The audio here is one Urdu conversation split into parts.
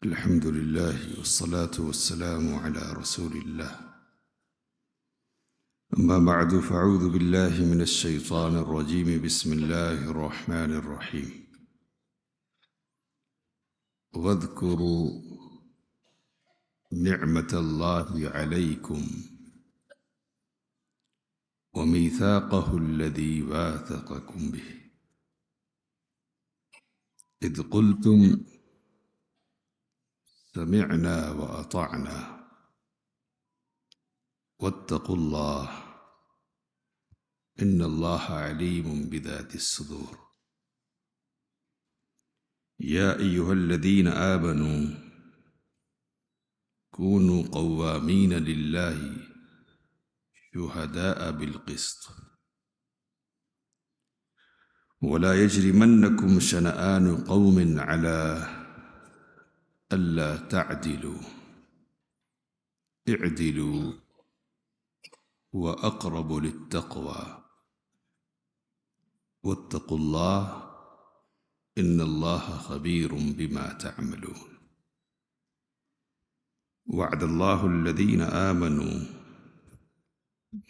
الحمد لله والصلاة والسلام على رسول الله. أما بعد فأعوذ بالله من الشيطان الرجيم. بسم الله الرحمن الرحيم. واذكروا نعمة الله عليكم وميثاقه الذي واثقكم به إذ قلتم سمعنا وأطعنا واتقوا الله إن الله عليم بذات الصدور. يا أيها الذين آمنوا كونوا قوامين لله شهداء بالقسط ولا يجرمنكم شنآن قوم على ألا تعدلوا اعدلوا وأقرب للتقوى واتقوا الله إن الله خبير بما تعملون. وعد الله الذين آمنوا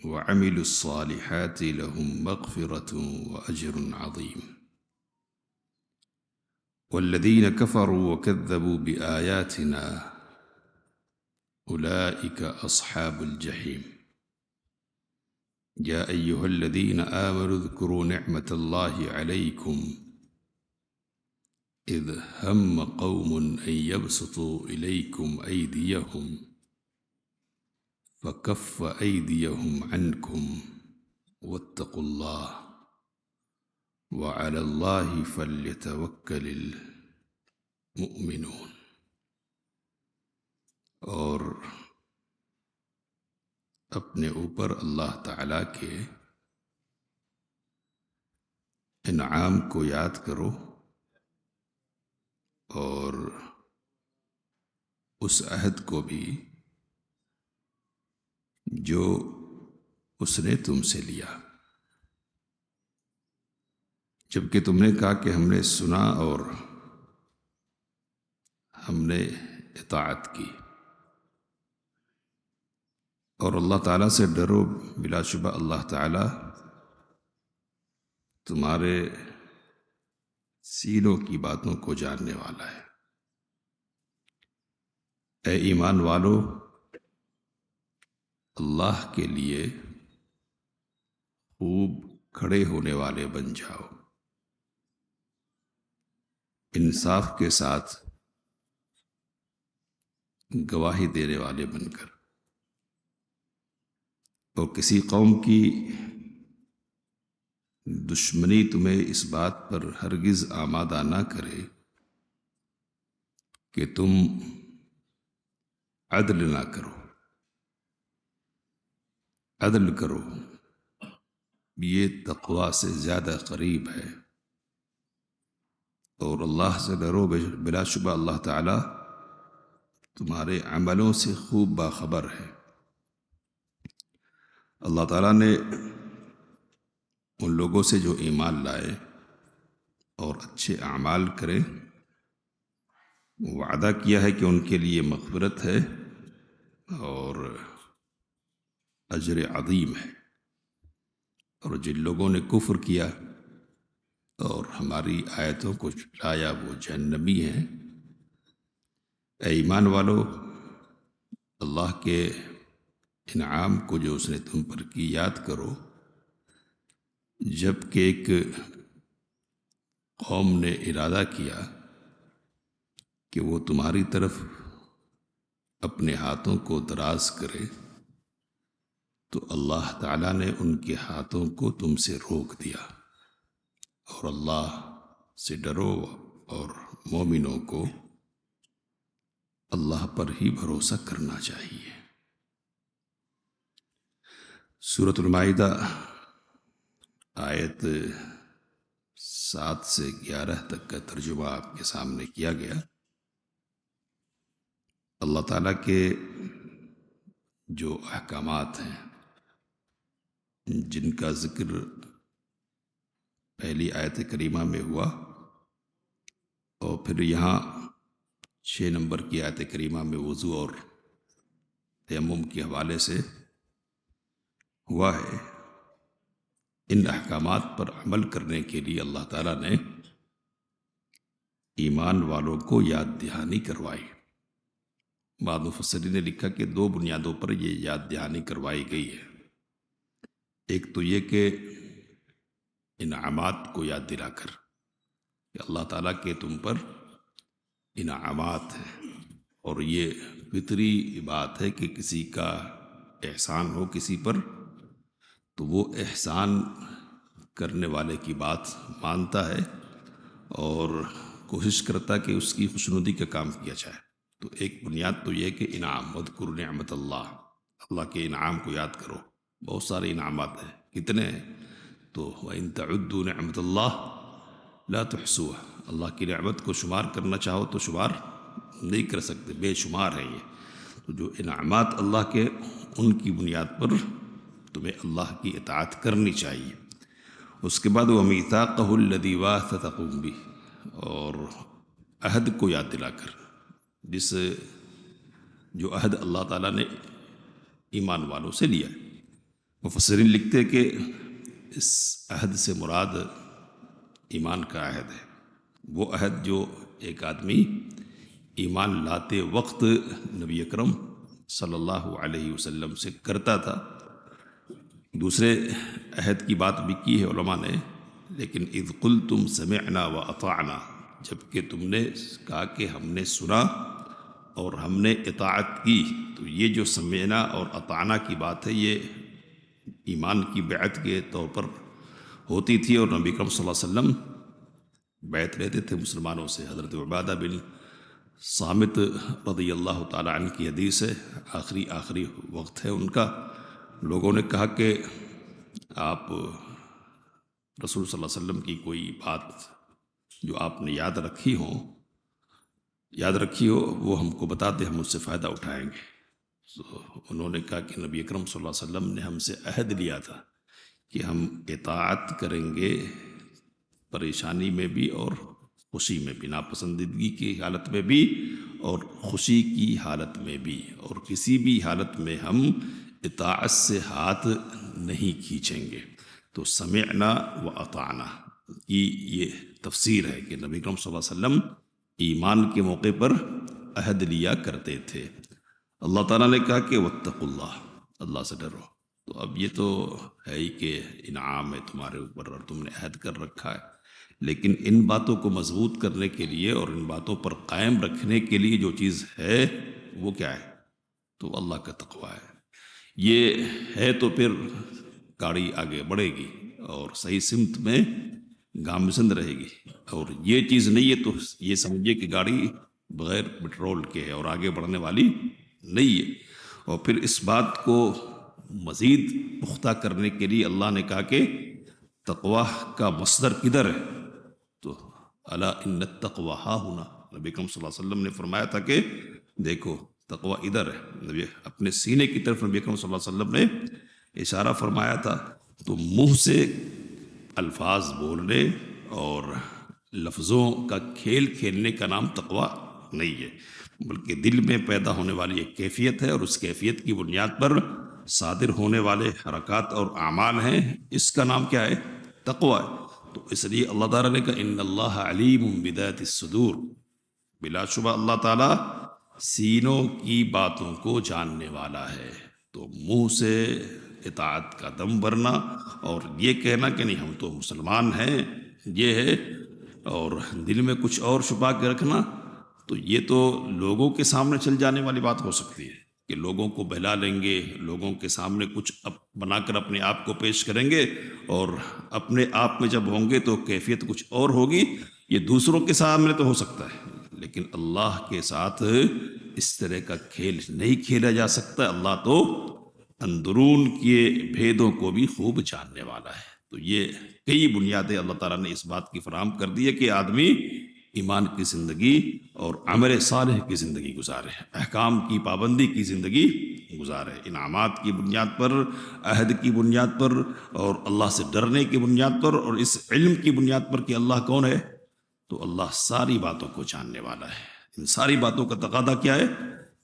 وعملوا الصالحات لهم مغفرة وأجر عظيم. والذين كفروا وكذبوا بآياتنا أولئك أصحاب الجحيم. يا أيها الذين آمنوا اذكروا نعمة الله عليكم إذ هم قوم أن يبسطوا إليكم أيديهم فكف أيديهم عنكم واتقوا الله وعلى الله فليتوكل المؤمنون. اور اپنے اوپر اللہ تعالیٰ کے انعام کو یاد کرو اور اس عہد کو بھی جو اس نے تم سے لیا جبکہ تم نے کہا کہ ہم نے سنا اور ہم نے اطاعت کی. اور اللہ تعالیٰ سے ڈرو، بلا شبہ اللہ تعالیٰ تمہارے سینوں کی باتوں کو جاننے والا ہے. اے ایمان والو، اللہ کے لیے خوب کھڑے ہونے والے بن جاؤ، انصاف کے ساتھ گواہی دینے والے بن کر، اور کسی قوم کی دشمنی تمہیں اس بات پر ہرگز آمادہ نہ کرے کہ تم عدل نہ کرو. عدل کرو، یہ تقوی سے زیادہ قریب ہے. اور اللہ سے ڈرو، بلا شبہ اللہ تعالی تمہارے عملوں سے خوب باخبر ہے. اللہ تعالیٰ نے ان لوگوں سے جو ایمان لائے اور اچھے اعمال کریں وعدہ کیا ہے کہ ان کے لیے مغفرت ہے اور اجر عظیم ہے. اور جن لوگوں نے کفر کیا اور ہماری آیتوں کو جھٹلایا وہ جہنمی ہیں. اے ایمان والو، اللہ کے انعام کو جو اس نے تم پر کی یاد کرو، جب کہ ایک قوم نے ارادہ کیا کہ وہ تمہاری طرف اپنے ہاتھوں کو دراز کرے تو اللہ تعالیٰ نے ان کے ہاتھوں کو تم سے روک دیا. اور اللہ سے ڈرو اور مومنوں کو اللہ پر ہی بھروسہ کرنا چاہیے. سورۃ المائدہ آیت 7 سے 11 تک کا ترجمہ آپ کے سامنے کیا گیا. اللہ تعالیٰ کے جو احکامات ہیں جن کا ذکر پہلی آیت کریمہ میں ہوا اور پھر یہاں 6 نمبر کی آیت کریمہ میں وضو اور تیمم کے حوالے سے ہوا ہے، ان احکامات پر عمل کرنے کے لیے اللہ تعالیٰ نے ایمان والوں کو یاد دہانی کروائی۔ بعض مفسرین نے لکھا کہ 2 بنیادوں پر یہ یاد دہانی کروائی گئی ہے۔ ایک تو یہ کہ انعامات کو یاد دلا کر کہ اللہ تعالیٰ کے تم پر انعامات ہیں، اور یہ فطری بات ہے کہ کسی کا احسان ہو کسی پر تو وہ احسان کرنے والے کی بات مانتا ہے اور کوشش کرتا کہ اس کی خوشنودی کا کام کیا جائے۔ تو ایک بنیاد تو یہ کہ انعام، وَاذْكُرْ نِعْمَتَ اللَّهِ، اللہ کے انعام کو یاد کرو۔ بہت سارے انعامات ہیں، کتنے ہیں؟ تو وَإِن تَعُدُّوا نِعْمَتَ اللَّهِ لَا تُحْصُوهَا، اللہ کی نعمت کو شمار کرنا چاہو تو شمار نہیں کر سکتے، بے شمار ہیں یہ۔ تو جو انعامات اللہ کے، ان کی بنیاد پر تمہیں اللہ کی اطاعت کرنی چاہیے۔ اس کے بعد وَمِيثَاقَهُ الَّذِي وَاثَقَكُم بِهِ، اور عہد کو یاد دلا کر، جو عہد اللہ تعالیٰ نے ایمان والوں سے لیا ہے۔ مفسرین لکھتے کہ اس عہد سے مراد ایمان کا عہد ہے، وہ عہد جو ایک آدمی ایمان لاتے وقت نبی اکرم صلی اللہ علیہ وسلم سے کرتا تھا۔ دوسرے عہد کی بات بھی کی ہے علماء نے، لیکن اذ قلتم سمعنا واطعنا، جب کہ تم نے کہا کہ ہم نے سنا اور ہم نے اطاعت کی، تو یہ جو سمعنا اور اطعنا کی بات ہے یہ ایمان کی بیعت کے طور پر ہوتی تھی، اور نبی اکرم صلی اللہ علیہ وسلم بیعت لیتے تھے مسلمانوں سے۔ حضرت عبادہ بن صامت رضی اللہ تعالی عنہ کی حدیث ہے، آخری وقت ہے ان کا، لوگوں نے کہا کہ آپ رسول صلی اللہ علیہ وسلم کی کوئی بات جو آپ نے یاد رکھی ہو وہ ہم کو بتا دیں، ہم اس سے فائدہ اٹھائیں گے۔ تو انہوں نے کہا کہ نبی اکرم صلی اللہ علیہ وسلم نے ہم سے عہد لیا تھا کہ ہم اطاعت کریں گے پریشانی میں بھی اور خوشی میں بھی، ناپسندیدگی کی حالت میں بھی اور خوشی کی حالت میں بھی، اور کسی بھی حالت میں ہم اطاعت سے ہاتھ نہیں کھینچیں گے۔ تو سمعنا و اطعنا کی یہ تفسیر ہے کہ نبی اکرم صلی اللہ علیہ وسلم ایمان کے موقع پر عہد لیا کرتے تھے۔ اللہ تعالیٰ نے کہا کہ واتقوا اللہ، اللہ سے ڈرو۔ تو اب یہ تو ہے ہی کہ انعام ہے تمہارے اوپر اور تم نے عہد کر رکھا ہے، لیکن ان باتوں کو مضبوط کرنے کے لیے اور ان باتوں پر قائم رکھنے کے لیے جو چیز ہے وہ کیا ہے؟ تو اللہ کا تقویٰ ہے۔ یہ ہے تو پھر گاڑی آگے بڑھے گی اور صحیح سمت میں گامزن رہے گی، اور یہ چیز نہیں ہے تو یہ سمجھیے کہ گاڑی بغیر پٹرول کے ہے اور آگے بڑھنے والی نہیں ہے۔ اور پھر اس بات کو مزید پختہ کرنے کے لیے اللہ نے کہا کہ تقویٰ کا مصدر کدھر ہے؟ تو الا ان التقویٰ ہا ہونا، نبی اکرم صلی اللہ علیہ وسلم نے فرمایا تھا کہ دیکھو تقویٰ ادھر ہے، نبی اپنے سینے کی طرف نبی اکرم صلی اللہ علیہ وسلم نے اشارہ فرمایا تھا۔ تو منہ سے الفاظ بولنے اور لفظوں کا کھیل کھیلنے کا نام تقویٰ نہیں ہے، بلکہ دل میں پیدا ہونے والی ایک کیفیت ہے، اور اس کیفیت کی بنیاد پر صادر ہونے والے حرکات اور اعمال ہیں، اس کا نام کیا ہے؟ تقویٰ ہے۔ تو اس لیے اللہ تعالیٰ نے کہا ان اللہ علیم بذات الصدور، بلا شبہ اللہ تعالیٰ سینوں کی باتوں کو جاننے والا ہے۔ تو منہ سے اطاعت کا دم بھرنا اور یہ کہنا کہ نہیں ہم تو مسلمان ہیں یہ ہے، اور دل میں کچھ اور چھپا کے رکھنا، تو یہ تو لوگوں کے سامنے چل جانے والی بات ہو سکتی ہے کہ لوگوں کو بہلا لیں گے، لوگوں کے سامنے کچھ بنا کر اپنے آپ کو پیش کریں گے، اور اپنے آپ میں جب ہوں گے تو کیفیت کچھ اور ہوگی۔ یہ دوسروں کے سامنے تو ہو سکتا ہے، لیکن اللہ کے ساتھ اس طرح کا کھیل نہیں کھیلا جا سکتا۔ اللہ تو اندرون کے بھیدوں کو بھی خوب جاننے والا ہے۔ تو یہ کئی بنیادیں اللہ تعالیٰ نے اس بات کی فراہم کر دی ہے کہ آدمی ایمان کی زندگی اور عمل صالح کی زندگی گزارے، احکام کی پابندی کی زندگی گزارے، انعامات کی بنیاد پر، عہد کی بنیاد پر، اور اللہ سے ڈرنے کی بنیاد پر، اور اس علم کی بنیاد پر کہ اللہ کون ہے۔ تو اللہ ساری باتوں کو جاننے والا ہے، ان ساری باتوں کا تقاضا کیا ہے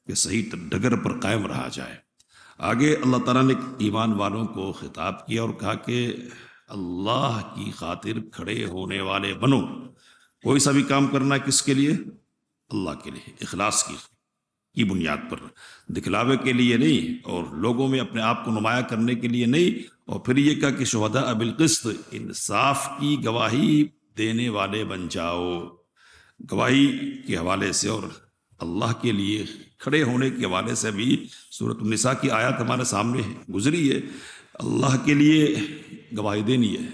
کہ صحیح ڈگر پر قائم رہا جائے۔ آگے اللہ تعالیٰ نے ایمان والوں کو خطاب کیا اور کہا کہ اللہ کی خاطر کھڑے ہونے والے بنو۔ کوئی سا بھی کام کرنا ہے کس کے لیے؟ اللہ کے لیے، اخلاص کی بنیاد پر، دکھلاوے کے لیے نہیں، اور لوگوں میں اپنے آپ کو نمایاں کرنے کے لیے نہیں۔ اور پھر یہ کہا کہ شہداء بالقسط، انصاف کی گواہی دینے والے بن جاؤ۔ گواہی کے حوالے سے اور اللہ کے لیے کھڑے ہونے کے حوالے سے بھی سورۃ النساء کی آیات ہمارے سامنے گزری ہے۔ اللہ کے لیے گواہی دینی ہے،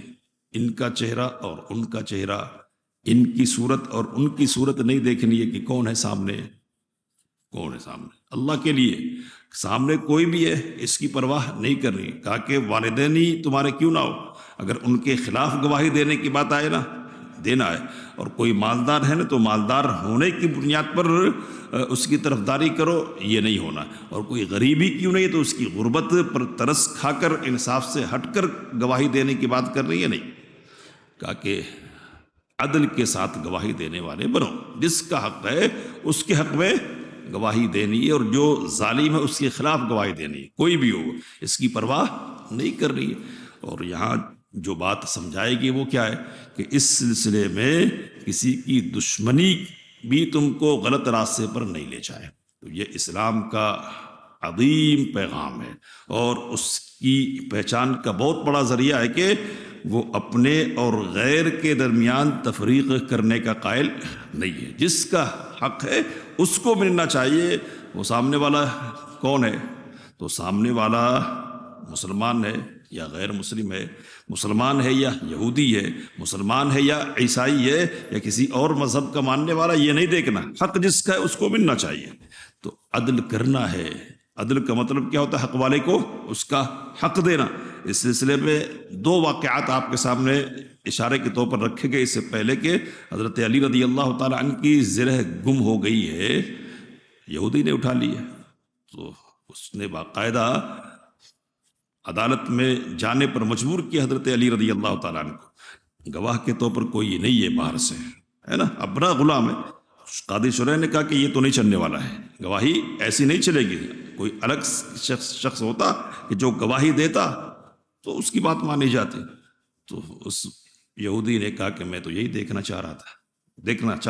ان کا چہرہ اور ان کا چہرہ، ان کی صورت اور ان کی صورت نہیں دیکھنی ہے کہ کون ہے سامنے، کون ہے سامنے۔ اللہ کے لیے سامنے کوئی بھی ہے اس کی پرواہ نہیں کرنی۔ کہا کہ والدین ہی تمہارے کیوں نہ ہو، اگر ان کے خلاف گواہی دینے کی بات آئے نا، دینا ہے۔ اور کوئی مالدار ہے نا تو مالدار ہونے کی بنیاد پر اس کی طرفداری کرو، یہ نہیں ہونا۔ اور کوئی غریبی کیوں نہیں تو اس کی غربت پر ترس کھا کر انصاف سے ہٹ کر گواہی دینے کی بات کر رہی ہے، نہیں۔ کہا کہ عدل کے ساتھ گواہی دینے والے بنو، جس کا حق ہے اس کے حق میں گواہی دینی ہے، اور جو ظالم ہے اس کے خلاف گواہی دینی ہے، کوئی بھی ہو اس کی پرواہ نہیں کر رہی ہے۔ اور یہاں جو بات سمجھائے گی وہ کیا ہے کہ اس سلسلے میں کسی کی دشمنی بھی تم کو غلط راستے پر نہیں لے جائے۔ تو یہ اسلام کا عظیم پیغام ہے، اور اس کی پہچان کا بہت بڑا ذریعہ ہے کہ وہ اپنے اور غیر کے درمیان تفریق کرنے کا قائل نہیں ہے۔ جس کا حق ہے اس کو ملنا چاہیے۔ وہ سامنے والا کون ہے؟ تو سامنے والا مسلمان ہے یا غیر مسلم ہے، مسلمان ہے یا یہودی ہے، مسلمان ہے یا عیسائی ہے یا کسی اور مذہب کا ماننے والا، یہ نہیں دیکھنا، حق جس کا ہے اس کو ملنا چاہیے۔ تو عدل کرنا ہے۔ عدل کا مطلب کیا ہوتا ہے؟ حق والے کو اس کا حق دینا۔ اس سلسلے میں دو واقعات آپ کے سامنے اشارے کے طور پر رکھے گئے، اس سے پہلے کہ حضرت علی رضی اللہ تعالیٰ عنہ کی زرہ گم ہو گئی ہے، یہودی نے اٹھا لی ہے، تو اس نے باقاعدہ عدالت میں جانے پر مجبور کیا حضرت علی رضی اللہ تعالیٰ عنہ کو۔ گواہ کے طور پر کوئی نہیں ہے باہر سے، ہے نا، اپنا غلام ہے۔ قاضی شرح نے کہا کہ یہ تو نہیں چلنے والا ہے، گواہی ایسی نہیں چلے گی۔ کوئی الگ شخص ہوتا کہ جو گواہی دیتا تو اس کی بات مانی جاتی۔ تو اس یہودی نے کہا کہ میں تو یہی دیکھنا چاہ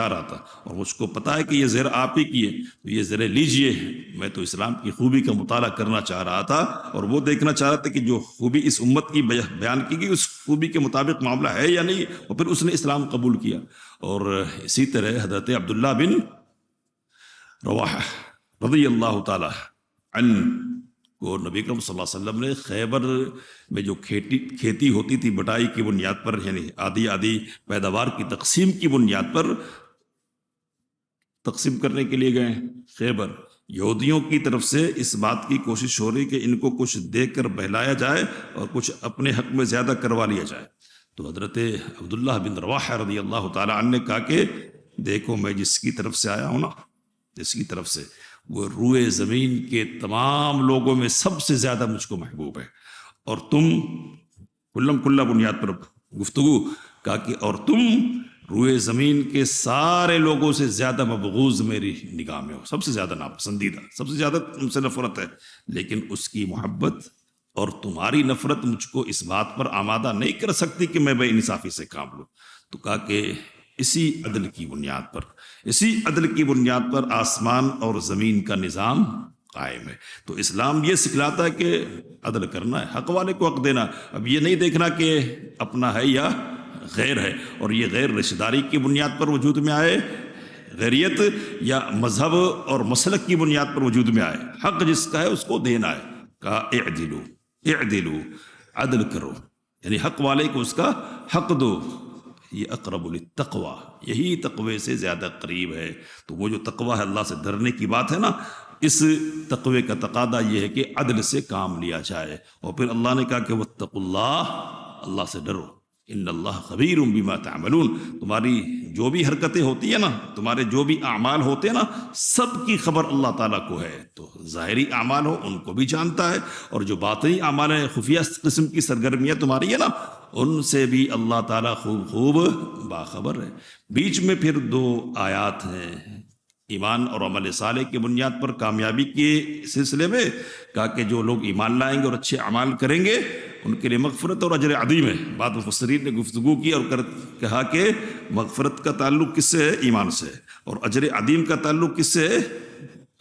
رہا تھا، اور مجھ کو پتا ہے کہ یہ زر آپ ہی کی ہے، تو یہ زر لیجئے۔ میں تو اسلام کی خوبی کا مطالعہ کرنا چاہ رہا تھا، اور وہ دیکھنا چاہ رہا تھا کہ جو خوبی اس امت کی بیان کی گئی اس خوبی کے مطابق معاملہ ہے یا نہیں، اور پھر اس نے اسلام قبول کیا۔ اور اسی طرح حضرت عبداللہ بن رواحہ رضی اللہ تعالی عنہ کو نبی اکرم صلی اللہ علیہ وسلم نے خیبر میں جو کھیتی ہوتی تھی بٹائی کی بنیاد پر، یعنی آدھی پیداوار کی تقسیم کی بنیاد پر تقسیم کرنے کے لیے گئے خیبر۔ یہودیوں کی طرف سے اس بات کی کوشش ہو رہی کہ ان کو کچھ دے کر بہلایا جائے اور کچھ اپنے حق میں زیادہ کروا لیا جائے۔ تو حضرت عبداللہ بن رواحہ رضی اللہ تعالی عنہ نے کہا کہ دیکھو میں جس کی طرف سے آیا ہوں نا، جس کی طرف سے، وہ روئے زمین کے تمام لوگوں میں سب سے زیادہ مجھ کو محبوب ہے، اور تم کلہ بنیاد پر گفتگو کہا کہ اور تم روئے زمین کے سارے لوگوں سے زیادہ مبغوض میری نگاہ میں ہو، سب سے زیادہ ناپسندیدہ، سب سے زیادہ تم سے نفرت ہے، لیکن اس کی محبت اور تمہاری نفرت مجھ کو اس بات پر آمادہ نہیں کر سکتی کہ میں بے انصافی سے کام لوں۔ تو کہا کہ اسی عدل کی بنیاد پر آسمان اور زمین کا نظام قائم ہے۔ تو اسلام یہ سکھلاتا ہے کہ عدل کرنا ہے، حق والے کو حق دینا۔ اب یہ نہیں دیکھنا کہ اپنا ہے یا غیر ہے، اور یہ غیر رشتہ داری کی بنیاد پر وجود میں آئے، غیریت یا مذہب اور مسلک کی بنیاد پر وجود میں آئے، حق جس کا ہے اس کو دینا ہے۔ کہا اعدلو، عدل کرو، یعنی حق والے کو اس کا حق دو، یہ اقرب للتقوی، یہی تقوی سے زیادہ قریب ہے۔ تو وہ جو تقوی ہے، اللہ سے ڈرنے کی بات ہے نا، اس تقوی کا تقاضا یہ ہے کہ عدل سے کام لیا جائے۔ اور پھر اللہ نے کہا کہ واتقوا اللہ، اللہ سے ڈرو، ان اللہ خبیر بما تعملون، تمہاری جو بھی حرکتیں ہوتی ہیں نا، تمہارے جو بھی اعمال ہوتے ہیں نا، سب کی خبر اللہ تعالیٰ کو ہے۔ تو ظاہری اعمال ہو ان کو بھی جانتا ہے، اور جو باطنی اعمال ہیں، خفیہ قسم کی سرگرمیاں تمہاری ہے نا، ان سے بھی اللہ تعالیٰ خوب باخبر ہے۔ بیچ میں پھر دو آیات ہیں ایمان اور عمل صالح کی بنیاد پر کامیابی کے سلسلے میں کہا کہ جو لوگ ایمان لائیں گے اور اچھے اعمال کریں گے ان کے لیے مغفرت اور اجر عظیم ہے۔ بعد مفسرین نے گفتگو کی اور کہا کہ مغفرت کا تعلق کس سے ہے؟ ایمان سے، اور اجر عظیم کا تعلق کس سے ہے؟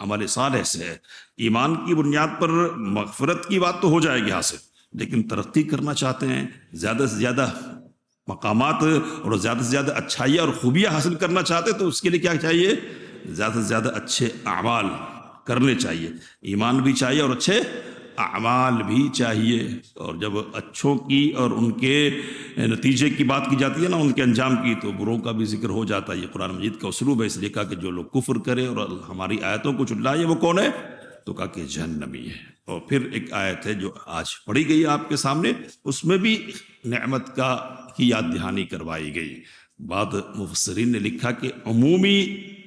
عمل صالح سے ہے۔ ایمان کی بنیاد پر مغفرت کی بات تو ہو جائے گی حاصل، لیکن ترقی کرنا چاہتے ہیں، زیادہ سے زیادہ مقامات اور زیادہ سے زیادہ اچھائیاں اور خوبیاں حاصل کرنا چاہتے ہیں، تو اس کے لیے کیا چاہیے؟ زیادہ سے زیادہ اچھے اعمال کرنے چاہیے۔ ایمان بھی چاہیے اور اچھے اعمال بھی چاہیے، اور جب اچھوں کی اور ان کے نتیجے کی بات کی جاتی ہے نا، ان کے انجام کی، تو بروں کا بھی ذکر ہو جاتا ہے۔ یہ قرآن مجید کا اسلوب ہے، اس لیے کہا کہ جو لوگ کفر کرے اور ہماری آیتوں کو چٹلائے وہ کون ہے؟ تو کہا کہ جہنمی ہے۔ اور پھر ایک آیت ہے جو آج پڑھی گئی آپ کے سامنے، اس میں بھی نعمت کی یاد دہانی کروائی گئی۔ بعد مفسرین نے لکھا کہ عمومی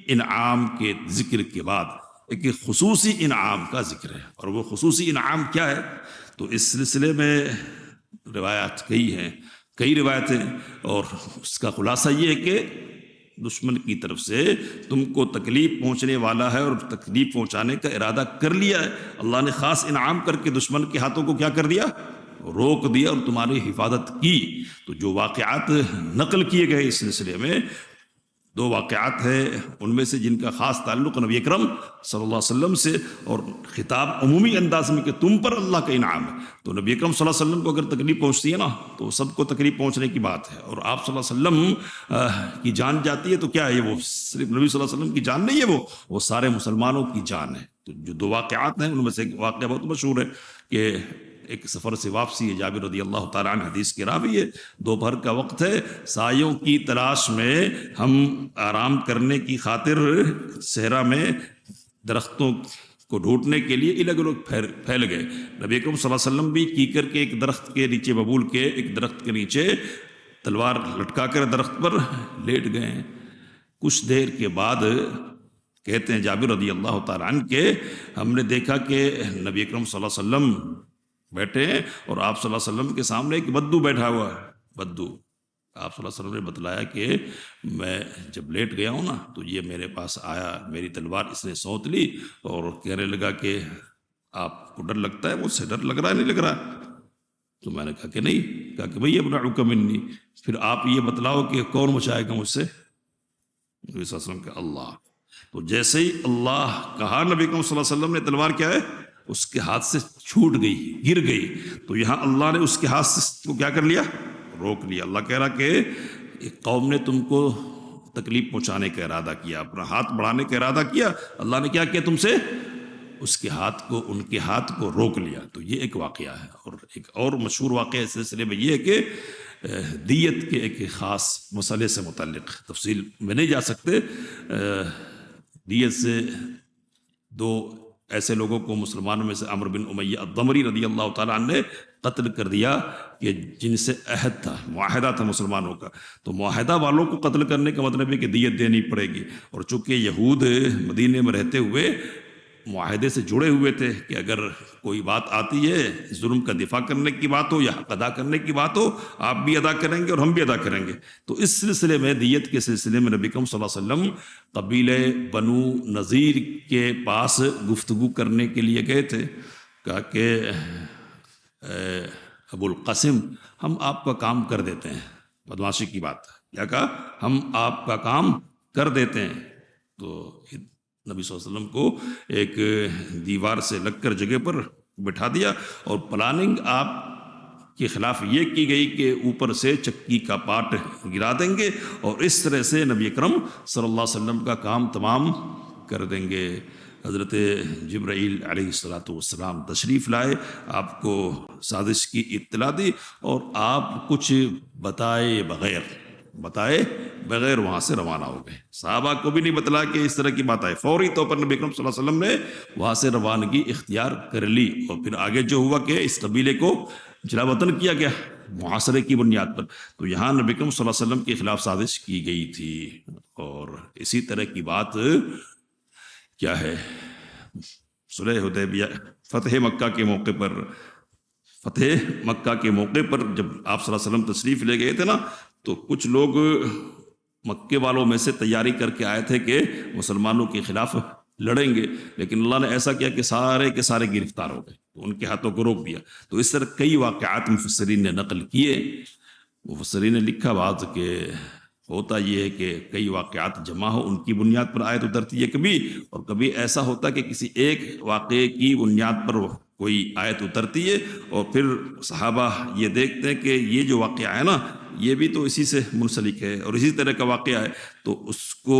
انعام کے ذکر کے بعد ایک خصوصی انعام کا ذکر ہے، اور وہ خصوصی انعام کیا ہے؟ تو اس سلسلے میں روایات کئی روایتیں، اور اس کا خلاصہ یہ ہے کہ دشمن کی طرف سے تم کو تکلیف پہنچنے والا ہے اور تکلیف پہنچانے کا ارادہ کر لیا ہے، اللہ نے خاص انعام کر کے دشمن کے ہاتھوں کو کیا کر دیا؟ روک دیا، اور تمہاری حفاظت کی۔ تو جو واقعات نقل کیے گئے اس سلسلے میں، دو واقعات ہیں ان میں سے جن کا خاص تعلق نبی اکرم صلی اللہ علیہ وسلم سے، اور خطاب عمومی انداز میں کہ تم پر اللہ کا انعام ہے۔ تو نبی اکرم صلی اللہ علیہ وسلم کو اگر تکلیف پہنچتی ہے نا، تو سب کو تکلیف پہنچنے کی بات ہے، اور آپ صلی اللہ علیہ وسلم کی جان جاتی ہے تو کیا ہے؟ وہ صرف نبی صلی اللہ علیہ وسلم کی جان نہیں ہے، وہ سارے مسلمانوں کی جان ہے۔ تو جو دو واقعات ہیں ان میں سے ایک واقعہ بہت مشہور ہے کہ ایک سفر سے واپسی ہے، جابر رضی اللہ تعالیٰ عنہ حدیث کے راوی ہے، دوپہر کا وقت ہے، سایوں کی تلاش میں ہم آرام کرنے کی خاطر صحرا میں درختوں کو ڈھونڈنے کے لیے الگ الگ پھیل گئے۔ نبی اکرم صلی اللہ علیہ وسلم بھی کیکر کے ایک درخت کے نیچے، ببول کے ایک درخت کے نیچے تلوار لٹکا کر درخت پر لیٹ گئے ہیں۔ کچھ دیر کے بعد کہتے ہیں جابر رضی اللہ تعالیٰ عنہ کہ ہم نے دیکھا کہ نبی اکرم صلی اللہ علیہ وسلم بیٹھے ہیں اور آپ صلی اللہ علیہ وسلم کے سامنے ایک بدو بیٹھا ہوا ہے۔ بدو آپ صلی اللہ علیہ وسلم نے بتلایا کہ میں جب لیٹ گیا ہوں نا تو یہ میرے پاس آیا، میری تلوار اس نے سونت لی اور کہنے لگا کہ آپ کو ڈر لگتا ہے؟ مجھ سے ڈر لگ رہا ہے نہیں لگ رہا؟ تو میں نے کہا کہ نہیں۔ کہا کہ بھئی ابنعک منی، پھر آپ یہ بتلاؤ کہ کون بچائے گا مجھ سے؟ نبی صلی اللہ علیہ وسلم کہ اللہ۔ تو جیسے ہی اللہ کہا، نبی صلی اللہ علیہ وسلم نے تلوار کیا ہے؟ اس کے ہاتھ سے چھوٹ گئی، گر گئی۔ تو یہاں اللہ نے اس کے ہاتھ سے کو کیا کر لیا؟ روک لیا۔ اللہ کہہ رہا کہ ایک قوم نے تم کو تکلیف پہنچانے کا ارادہ کیا، اپنا ہاتھ بڑھانے کا ارادہ کیا، اللہ نے کیا کیا تم سے؟ اس کے ہاتھ کو، ان کے ہاتھ کو روک لیا۔ تو یہ ایک واقعہ ہے۔ اور ایک اور مشہور واقعہ اس سلسلے میں یہ ہے کہ دیت کے ایک خاص مسئلے سے متعلق، تفصیل میں نہیں جا سکتے، دیت سے دو ایسے لوگوں کو مسلمانوں میں سے عمرو بن امیہ الضمری رضی اللہ تعالیٰ عنہ نے قتل کر دیا، کہ جن سے عہد تھا، معاہدہ تھا مسلمانوں کا۔ تو معاہدہ والوں کو قتل کرنے کا مطلب ہے کہ دیت دینی پڑے گی، اور چونکہ یہود مدینے میں رہتے ہوئے معاہدے سے جڑے ہوئے تھے کہ اگر کوئی بات آتی ہے، ظلم کا دفاع کرنے کی بات ہو یا حق ادا کرنے کی بات ہو، آپ بھی ادا کریں گے اور ہم بھی ادا کریں گے۔ تو اس سلسلے میں، دیت کے سلسلے میں، نبی اکرم صلی اللہ علیہ وسلم قبیلہ بنو نذیر کے پاس گفتگو کرنے کے لیے گئے تھے۔ کہا کہ ابو القاسم، ہم آپ کا کام کر دیتے ہیں۔ بدمعاشی کی بات کیا کہا؟ ہم آپ کا کام کر دیتے ہیں۔ تو نبی صلی اللہ علیہ وسلم کو ایک دیوار سے لگ کر جگہ پر بٹھا دیا، اور پلاننگ آپ کے خلاف یہ کی گئی کہ اوپر سے چکی کا پاٹ گرا دیں گے، اور اس طرح سے نبی اکرم صلی اللہ علیہ وسلم کا کام تمام کر دیں گے۔ حضرت جبرائیل علیہ السلام تشریف لائے، آپ کو سازش کی اطلاع دی، اور آپ کچھ بتائے بغیر وہاں سے روانہ ہو گئے۔ صحابہ کو بھی نہیں بتلا کہ اس طرح کی بات آئے، فوری طور پر نبی اکرم صلی اللہ علیہ وسلم نے وہاں سے روانگی اختیار کر لی۔ اور پھر آگے جو ہوا کہ اس قبیلے کو جلا وطن کیا گیا محاصرے کی بنیاد پر۔ تو یہاں نبی اکرم صلی اللہ علیہ وسلم کے خلاف سازش کی گئی تھی۔ اور اسی طرح کی بات کیا ہے، صلح حدیبیہ، فتح مکہ کے موقع پر جب آپ صلی اللہ علیہ وسلم تشریف لے گئے تھے نا، تو کچھ لوگ مکے والوں میں سے تیاری کر کے آئے تھے کہ مسلمانوں کے خلاف لڑیں گے، لیکن اللہ نے ایسا کیا کہ سارے کے سارے گرفتار ہو گئے، تو ان کے ہاتھوں کو روک دیا۔ تو اس طرح کئی واقعات مفسرین نے نقل کیے۔ مفسرین نے لکھا بات کہ ہوتا یہ ہے کہ کئی واقعات جمع ہو، ان کی بنیاد پر آیت اترتی ہے کبھی، اور کبھی ایسا ہوتا ہے کہ کسی ایک واقعے کی بنیاد پر کوئی آیت اترتی ہے، اور پھر صحابہ یہ دیکھتے ہیں کہ یہ جو واقعہ ہے نا یہ بھی تو اسی سے منسلک ہے اور اسی طرح کا واقعہ ہے، تو اس کو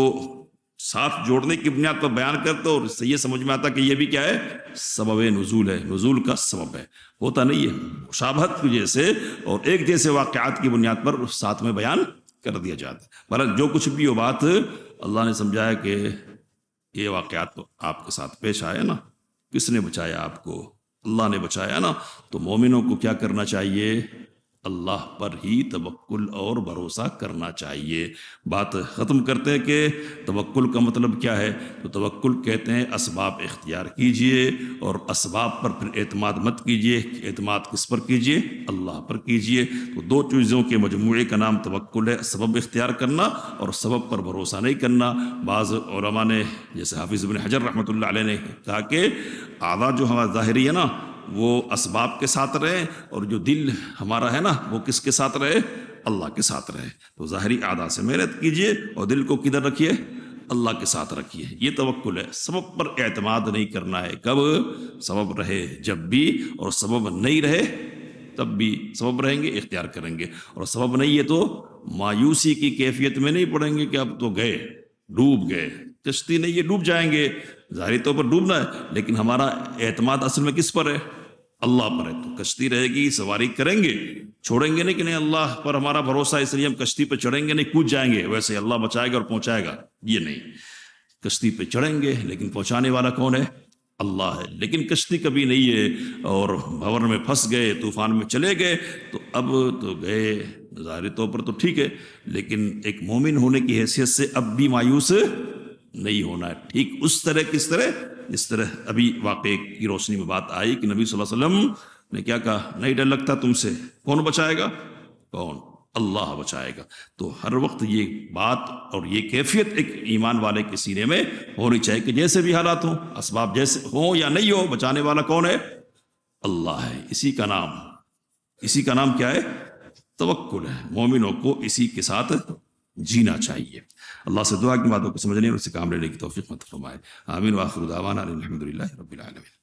ساتھ جوڑنے کی بنیاد پر بیان کرتے، اور اس سے یہ سمجھ میں آتا کہ یہ بھی کیا ہے، سبب نزول ہے، نزول کا سبب ہے۔ ہوتا نہیں ہے، مشابہت کی وجہ سے اور ایک جیسے واقعات کی بنیاد پر ساتھ میں بیان کر دیا جاتا ہے۔ بہرحال جو کچھ بھی وہ بات اللہ نے سمجھایا کہ یہ واقعات تو آپ کے ساتھ پیش آئے نا، کس نے بچایا آپ کو؟ اللہ نے بچایا نا۔ تو مومنوں کو کیا کرنا چاہیے؟ اللہ پر ہی توکل اور بھروسہ کرنا چاہیے۔ بات ختم کرتے ہیں کہ توکل کا مطلب کیا ہے؟ تو توکل کہتے ہیں اسباب اختیار کیجئے اور اسباب پر پھر اعتماد مت کیجئے۔ اعتماد کس پر کیجئے؟ اللہ پر کیجئے۔ تو دو چیزوں کے مجموعے کا نام توکل ہے، سبب اختیار کرنا اور سبب پر بھروسہ نہیں کرنا۔ بعض علماء نے جیسے حافظ ابن حجر رحمۃ اللہ علیہ نے کہا کہ اعضاء جو ہمارا ظاہری ہے نا وہ اسباب کے ساتھ رہے، اور جو دل ہمارا ہے نا وہ کس کے ساتھ رہے؟ اللہ کے ساتھ رہے۔ تو ظاہری اعضاء سے محنت کیجئے اور دل کو کدھر رکھیے؟ اللہ کے ساتھ رکھیے۔ یہ توکل ہے۔ سبب پر اعتماد نہیں کرنا ہے۔ کب؟ سبب رہے جب بھی، اور سبب نہیں رہے تب بھی۔ سبب رہیں گے اختیار کریں گے، اور سبب نہیں ہے تو مایوسی کی کیفیت میں نہیں پڑیں گے کہ اب تو گئے، ڈوب گئے۔ کشتی نہیں، یہ ڈوب جائیں گے، ظاہری طور پر ڈوبنا ہے، لیکن ہمارا اعتماد اصل میں کس پر ہے؟ اللہ پر ہے۔ تو کشتی رہے گی، سواری کریں گے، چھوڑیں گے نہیں کہ نہیں اللہ پر ہمارا بھروسہ اس لیے ہم کشتی پہ چڑھیں گے نہیں، کود جائیں گے، ویسے اللہ بچائے گا اور پہنچائے گا، یہ نہیں۔ کشتی پہ چڑھیں گے لیکن پہنچانے والا کون ہے؟ اللہ ہے۔ لیکن کشتی کبھی نہیں ہے اور بھور میں پھنس گئے، طوفان میں چلے گئے، تو اب تو گئے، ظاہری طور پر تو ٹھیک ہے، لیکن ایک مومن ہونے کی حیثیت سے اب بھی مایوس نہیں ہونا ہے۔ ٹھیک اس طرح کس طرح؟ اس طرح ابھی واقعے کی روشنی میں بات آئی کہ نبی صلی اللہ علیہ وسلم نے کیا کہا؟ نہیں ڈر لگتا تم سے، کون بچائے گا؟ کون؟ اللہ بچائے گا۔ تو ہر وقت یہ بات اور یہ کیفیت ایک ایمان والے کے سینے میں ہونی چاہیے کہ جیسے بھی حالات ہوں، اسباب جیسے ہوں یا نہیں ہو، بچانے والا کون ہے؟ اللہ ہے۔ اسی کا نام کیا ہے؟ توکل ہے۔ مومنوں کو اسی کے ساتھ جینا چاہیے۔ اللہ سے دعا کی باتوں کو سمجھنے اور اس سے کام لینے کی توفیق عطا فرمائے۔ آمین۔ وآخر دعوانا الحمدللہ رب العالمین۔